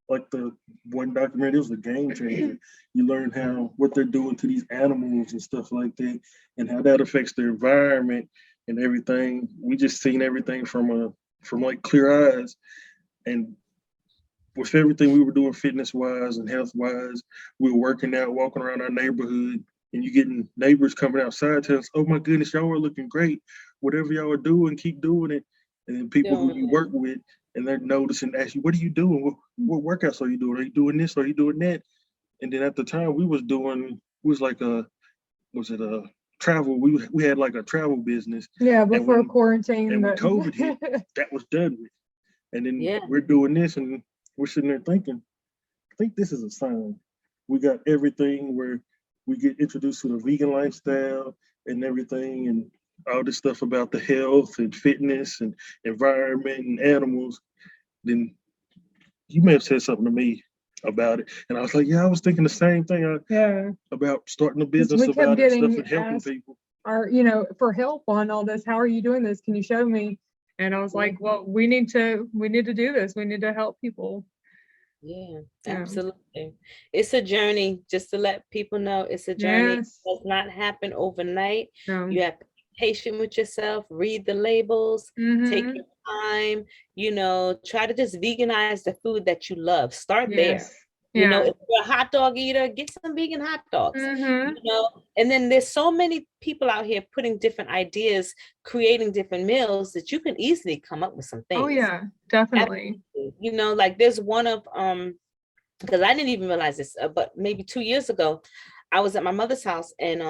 like the one documentary, it was a game changer. You learn what they're doing to these animals and stuff like that, and how that affects the environment and everything. We just seen everything from like clear eyes. And with everything we were doing fitness wise and health wise, we were working out, walking around our neighborhood, and you getting neighbors coming outside telling us, oh my goodness, y'all are looking great. Whatever y'all are doing, keep doing it. And then people who you work with, and they're noticing, ask you, what are you doing? What workouts are you doing? Are you doing this? Are you doing that? And then at the time we was like a travel? We had like a travel business. Yeah, before quarantine. And when COVID hit, that was done with. And then we're doing this and we're sitting there thinking, I think this is a sign. We got everything where we get introduced to the vegan lifestyle and everything, and all this stuff about the health and fitness and environment and animals. Then you may have said something to me about it, and I was like, yeah, I was thinking the same thing about starting a business about it, stuff and helping people. For help on all this, how are you doing this? Can you show me? And I was like, well, we need to do this. We need to help people. Yeah, absolutely. It's a journey, just to let people know it's a journey. It does not happen overnight. You have to be patient with yourself, read the labels, take your time, try to just veganize the food that you love. Start there. If you're a hot dog eater, get some vegan hot dogs. And then there's so many people out here putting different ideas, creating different meals that you can easily come up with some things. Oh yeah, definitely. Like there's one of because I didn't even realize this, but maybe 2 years ago, I was at my mother's house, and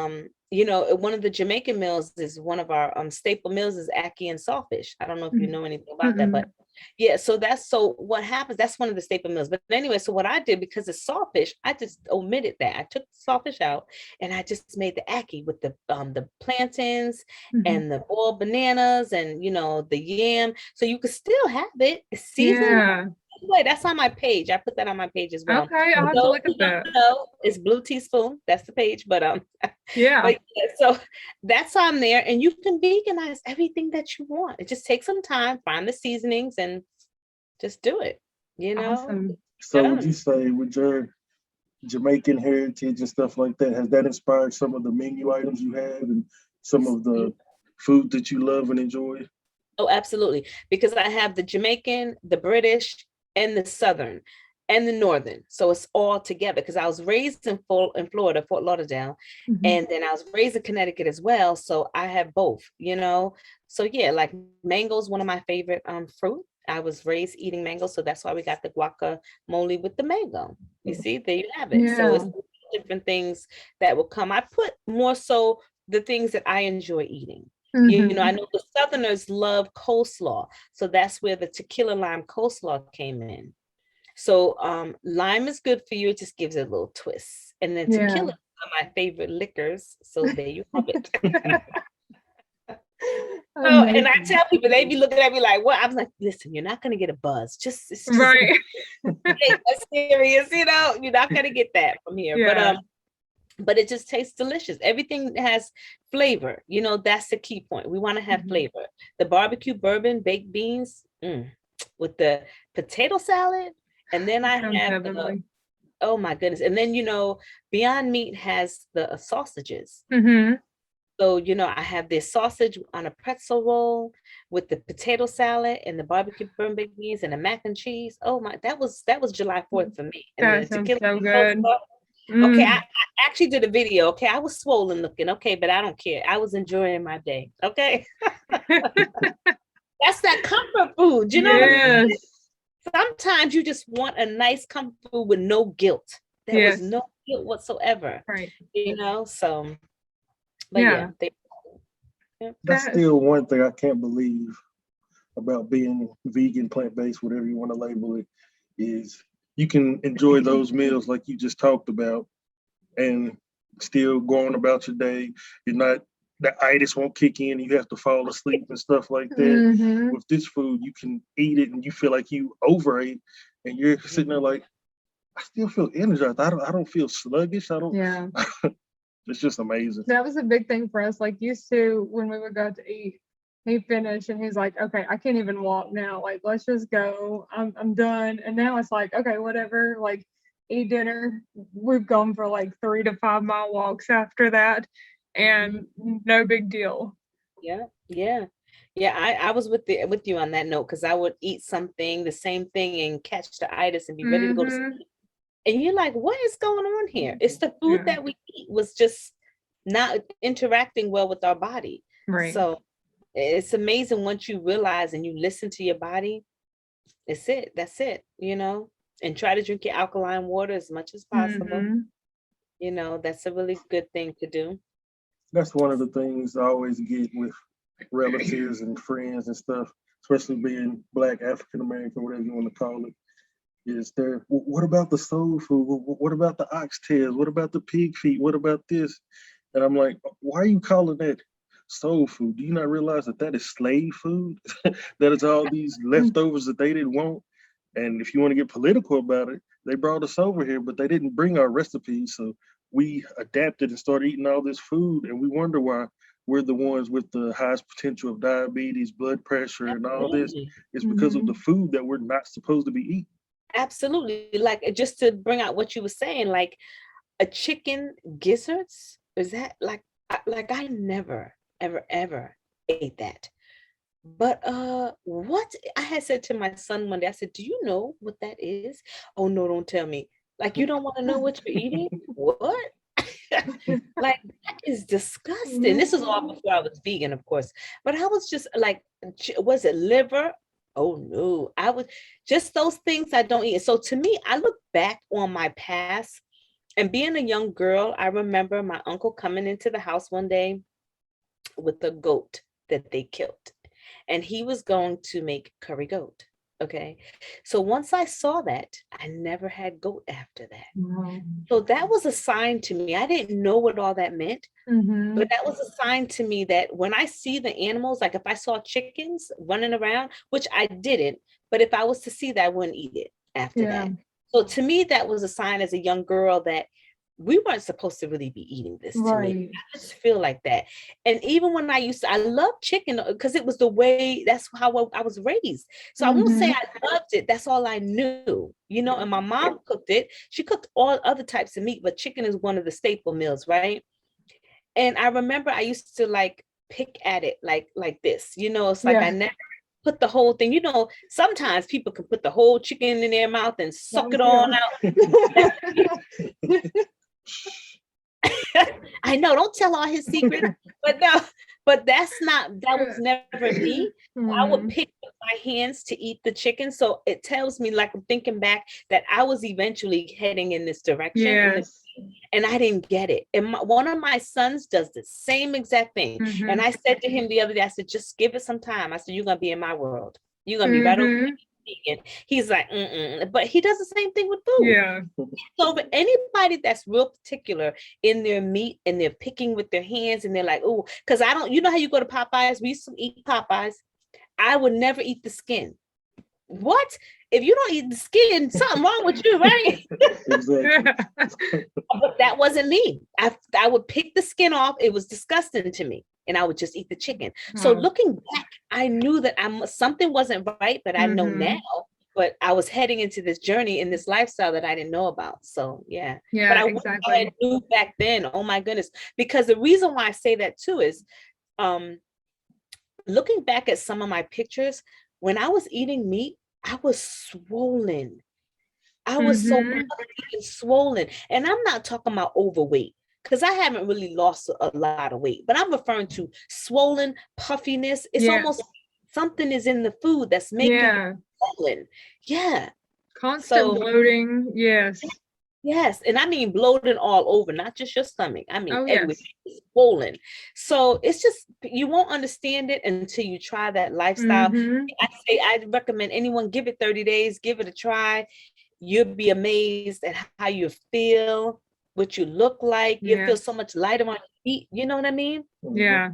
one of the Jamaican meals is one of our staple meals is ackee and saltfish. I don't know if you know anything about that, but Yeah, so what happens, that's one of the staple meals. But anyway, so what I did, because it's sawfish, I just omitted that. I took the sawfish out and I just made the ackee with the plantains Mhm. and the boiled bananas and the yam. So you could still have it. It's seasoned. Yeah. Anyway, that's on my page. I put that on my page as well. Okay, I'll For have to those look who at don't that. know, it's Blu Tee Spoon. That's the page. But Yeah. but yeah, so that's on there, and you can veganize everything that you want. It just takes some time, find the seasonings, and just do it. Awesome. So would you Done. say with your Jamaican heritage and stuff like that, has that inspired some of the menu items you have and some of the food that you love and enjoy? Oh, absolutely. Because I have the Jamaican, the British, and the Southern, and the Northern. So it's all together. Because I was raised in Florida, Fort Lauderdale, Mhm. and then I was raised in Connecticut as well. So I have both. So yeah, like mango is one of my favorite fruit. I was raised eating mango, so that's why we got the guacamole with the mango. You see, there you have it. So it's Yeah. different things that will come. I put more so the things that I enjoy eating. I Mhm. know the Southerners love coleslaw, so that's where the tequila lime coleslaw came in. So lime is good for you, it just gives it a little twist. And then Yeah. tequila is one of my favorite liquors, so there you have it. Oh, and I Amazing. tell people, they be looking at me like, what? I was like, listen, you're not gonna get a buzz. It's just Right. that's serious, you're not gonna get that from here. Yeah. But it just tastes delicious. Everything has flavor. That's the key point. We want to have Mhm. flavor. The barbecue bourbon, baked beans, with the potato salad. And then I Sounds have heavenly. oh my goodness. And then, Beyond Meat has the sausages. Mm-hmm. So, I have this sausage on a pretzel roll with the potato salad and the barbecue bourbon baked beans and the mac and cheese. Oh my, that was July 4th for me. And That the sounds tequila so good. coleslaw. Okay, Mm. I actually did a video. Okay, I was swollen looking. Okay, but I don't care. I was enjoying my day. Okay, that's that comfort food. You know what I'm saying? Yes. Sometimes you just want a nice comfort food with no guilt. There was Yes. no guilt whatsoever. Right. So, but Yeah. yeah, yeah. That's That, still one thing I can't believe about being vegan, plant-based, whatever you want to label it, is you can enjoy those meals like you just talked about and still go on about your day. You're not, the itis won't kick in, you have to fall asleep and stuff like that. mhm. With this food, you can eat it and you feel like you overate and you're sitting there like, I still feel energized. I don't feel sluggish. I don't, Yeah. it's just amazing. That was a big thing for us. Like used to when we would go out to eat, he finished and he's like, okay, I can't even walk now. Like, let's just go. I'm done. And now it's like, okay, whatever. Like, eat dinner. We've gone for like 3 to 5 mile walks after that, and no big deal. Yeah, yeah. Yeah, I was with you on that note because I would eat something, the same thing, and catch the itis and be ready to go to Mhm. sleep. And you're like, what is going on here? It's the food Yeah. that we eat was just not interacting well with our body. Right. So it's amazing once you realize and you listen to your body. That's it. And try to drink your alkaline water as much as possible. Mhm. That's a really good thing to do. That's one of the things I always get with relatives and friends and stuff, especially being Black, African American, whatever you want to call it. Is there, what about the soul food? What about the oxtails? What about the pig feet? What about this? And I'm like, why are you calling that soul food? Do you not realize that that is slave food? That is all these leftovers that they didn't want. And if you want to get political about it, they brought us over here, but they didn't bring our recipes. So we adapted and started eating all this food. And we wonder why we're the ones with the highest potential of diabetes, blood pressure, and all this. Absolutely. It's because of the food that we're not supposed to be eating. Absolutely. Like just to bring out what you were saying, like a chicken gizzards, is that like I never, ever ate that. But what I had said to my son one day, I said, do you know what that is? Oh no, don't tell me. Like you don't want to know what you're eating? What? Like that is disgusting. This is all before I was vegan, of course. But I was just like, was it liver? Oh no, I was just those things I don't eat. So to me, I look back on my past and being a young girl, I remember my uncle coming into the house one day with a goat that they killed. And he was going to make curry goat. Okay. So once I saw that, I never had goat after that. Wow. So that was a sign to me. I didn't know what all that meant, Mhm. but that was a sign to me that when I see the animals, like if I saw chickens running around, which I didn't, but if I was to see that, I wouldn't eat it after Yeah. that. So to me, that was a sign as a young girl that we weren't supposed to really be eating this to me. Right. I just feel like that. And even when I love chicken because it was the way, that's how I was raised. So I won't say I loved it. That's all I knew, and my mom cooked it. She cooked all other types of meat, but chicken is one of the staple meals, right? And I remember I used to like pick at it like this, it's like Yeah. I never put the whole thing, sometimes people can put the whole chicken in their mouth and suck it on out. I know, don't tell all his secrets, but no, but that was never me. I would pick with my hands to eat the chicken. So it tells me, like I'm thinking back, that I was eventually heading in this direction. Yes. And I didn't get it. And one of my sons does the same exact thing. And I said to him the other day, I said, just give it some time. I said, you're going to be in my world. You're going to be right over here. He's like, but he does the same thing with food. Yeah. So for anybody that's real particular in their meat and they're picking with their hands and they're like, oh, because I don't, how you go to Popeyes? We used to eat Popeyes. I would never eat the skin. What? If you don't eat the skin, something wrong with you, right? Exactly. But that wasn't me. I would pick the skin off. It was disgusting to me. And I would just eat the chicken. So looking back, I knew that something wasn't right, but I know now. But I was heading into this journey in this lifestyle that I didn't know about. So yeah. Yeah, but I exactly. I knew back then, oh my goodness. Because the reason why I say that too is looking back at some of my pictures, when I was eating meat, I was swollen. I was so swollen. And I'm not talking about overweight, because I haven't really lost a lot of weight, but I'm referring to swollen puffiness. It's almost something is in the food that's making it swollen. Yeah. Constant bloating. Yes. Yes. And I mean bloated all over, not just your stomach. I mean, everything is swollen. So it's just, you won't understand it until you try that lifestyle. I recommend anyone give it 30 days, give it a try. You'll be amazed at how you feel, what you look like. You'll feel so much lighter on your feet. You know what I mean? Yeah.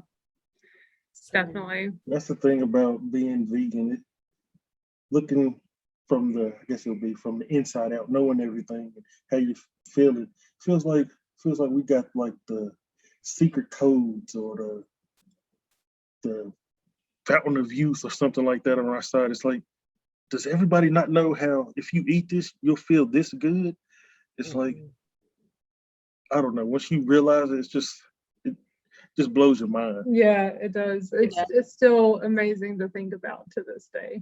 Definitely. That's the thing about being vegan. Looking from the, I guess it'll be from the inside out, knowing everything, how you feel it. Feels like we got like the secret codes or the fountain of youth or something like that on our side. It's like, does everybody not know how if you eat this, you'll feel this good? It's like, I don't know. Once you realize it, it just blows your mind. Yeah, it does. It's still amazing to think about to this day.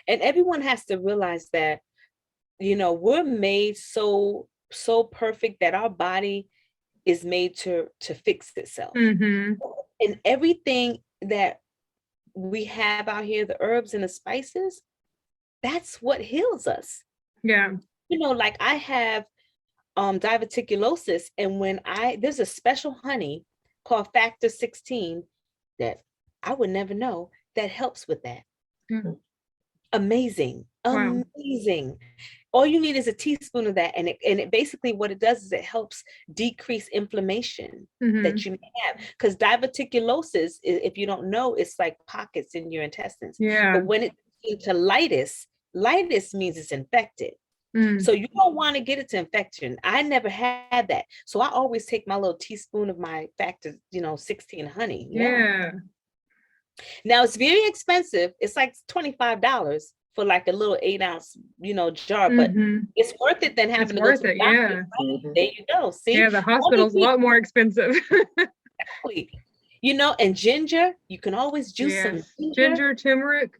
And everyone has to realize that, we're made so perfect that our body is made to fix itself. And everything that we have out here, the herbs and the spices, that's what heals us. Yeah. Like I have diverticulosis, and there's a special honey called Factor 16 that I would never know that helps with that. Amazing. Wow. Amazing. All you need is a teaspoon of that, and it basically, what it does is it helps decrease inflammation that you may have, because diverticulosis, if you don't know, it's like pockets in your intestines. But when it's into litis means it's infected. So you don't want to get it to infection. I never had that. So I always take my little teaspoon of my Factor, 16 honey. Yeah. Now it's very expensive. It's like $25 for like a little 8-ounce, jar, but it's worth it than having to go to the doctor. There you go. See? Yeah, the hospital's a lot more expensive. Exactly. And ginger, you can always juice some ginger, turmeric.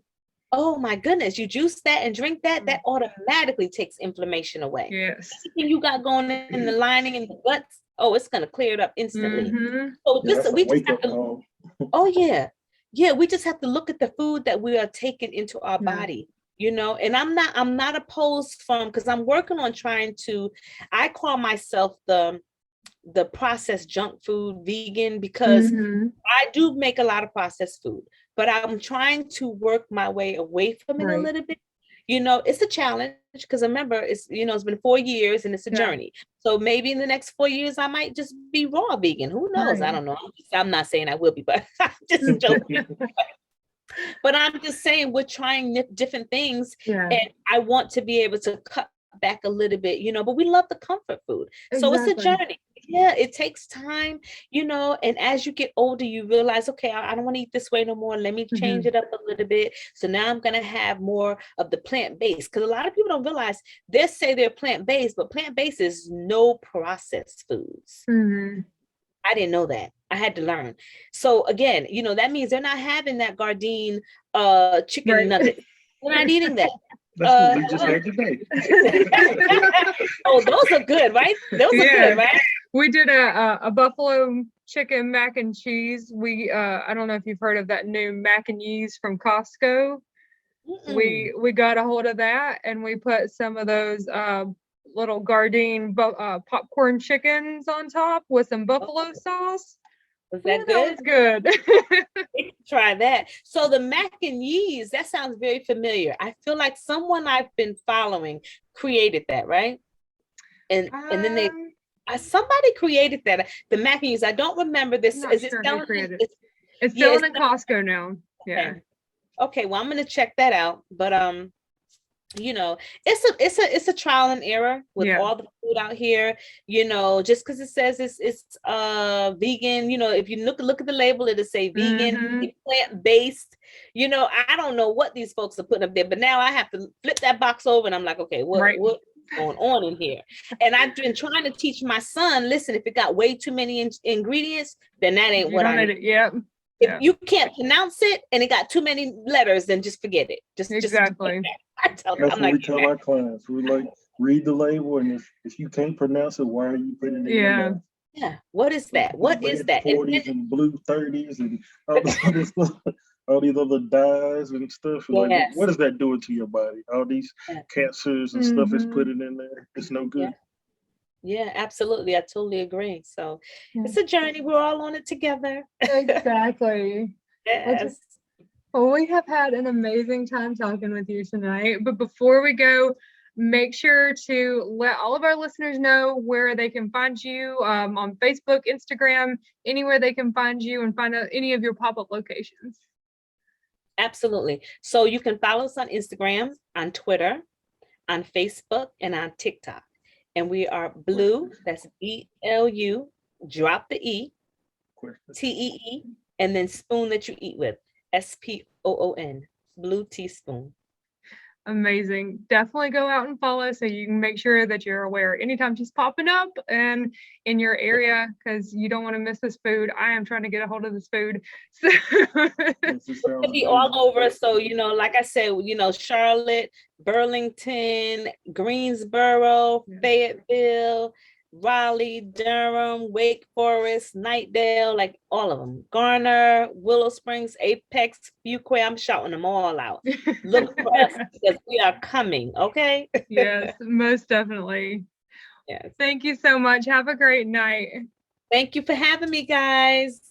Oh my goodness, you juice that and drink that, that automatically takes inflammation away. Yes. Anything you got going in the lining and the guts, it's going to clear it up instantly. So we just have to, we just have to look at the food that we are taking into our body, and I'm not opposed because I'm working on I call myself the processed junk food vegan, because I do make a lot of processed food, but I'm trying to work my way away from it a little bit, It's a challenge because remember, it's been 4 years and it's a journey. So maybe in the next 4 years, I might just be raw vegan. Who knows? I don't know. I'm not saying I will be, but I'm just joking. But I'm just saying we're trying different things, and I want to be able to cut back a little bit, but we love the comfort food. So it's a journey. Yeah, it takes time, and as you get older, you realize, okay, I don't want to eat this way no more. Let me change it up a little bit. So now I'm going to have more of the plant-based, because a lot of people don't realize they say they're plant-based, but plant-based is no processed foods. I didn't know that. I had to learn. So again, that means they're not having that Gardein chicken nugget. They're not eating that. That's what we just had today. Oh, those are good, right? Those are good, right? We did a buffalo chicken mac and cheese. I don't know if you've heard of that new mac and cheese from Costco. We got a hold of that, and we put some of those little Gardein popcorn chickens on top with some buffalo sauce. Was that good? That was good. Try that. So the mac and cheese, that sounds very familiar. I feel like someone I've been following created that, right? And then somebody created that. The mac and cheese. I don't remember this. Is it selling? It's selling at Costco now. Yeah. Okay. Well, I'm gonna check that out. But it's a trial and error with all the food out here, just because it says it's vegan, if you look at the label, it'll say vegan, plant-based, I don't know what these folks are putting up there, but now I have to flip that box over and I'm like, okay, what's going on in here? And I've been trying to teach my son, listen, if it got way too many ingredients, then that ain't what I need. If you can't pronounce it and it got too many letters, then just forget it. Exactly. That's what we tell our clients. We read the label, and if you can't pronounce it, why are you putting it in your mouth? Yeah. What is that? What is that? 40s and blue 30s and all these other dyes and stuff. Like, what is that doing to your body? All these cancers and stuff is put it in there. It's no good. Yeah, absolutely. I totally agree. So it's a journey. We're all on it together. Exactly. Yes. Well, we have had an amazing time talking with you tonight. But before we go, make sure to let all of our listeners know where they can find you on Facebook, Instagram, anywhere they can find you and find out any of your pop-up locations. Absolutely. So you can follow us on Instagram, on Twitter, on Facebook, and on TikTok. And we are Blu, that's BLU, drop the E, TEE, and then spoon that you eat with, SPOON, Blu Tee Spoon. Amazing. Definitely go out and follow so you can make sure that you're aware anytime she's popping up and in your area, because you don't want to miss this food. I am trying to get a hold of this food. So it'll be all over. So, like I said, Charlotte, Burlington, Greensboro, Fayetteville, Raleigh, Durham, Wake Forest, Nightdale, like all of them. Garner, Willow Springs, Apex, Fuquay. I'm shouting them all out. Look for us because we are coming, okay? Yes, most definitely. Yes. Thank you so much. Have a great night. Thank you for having me, guys.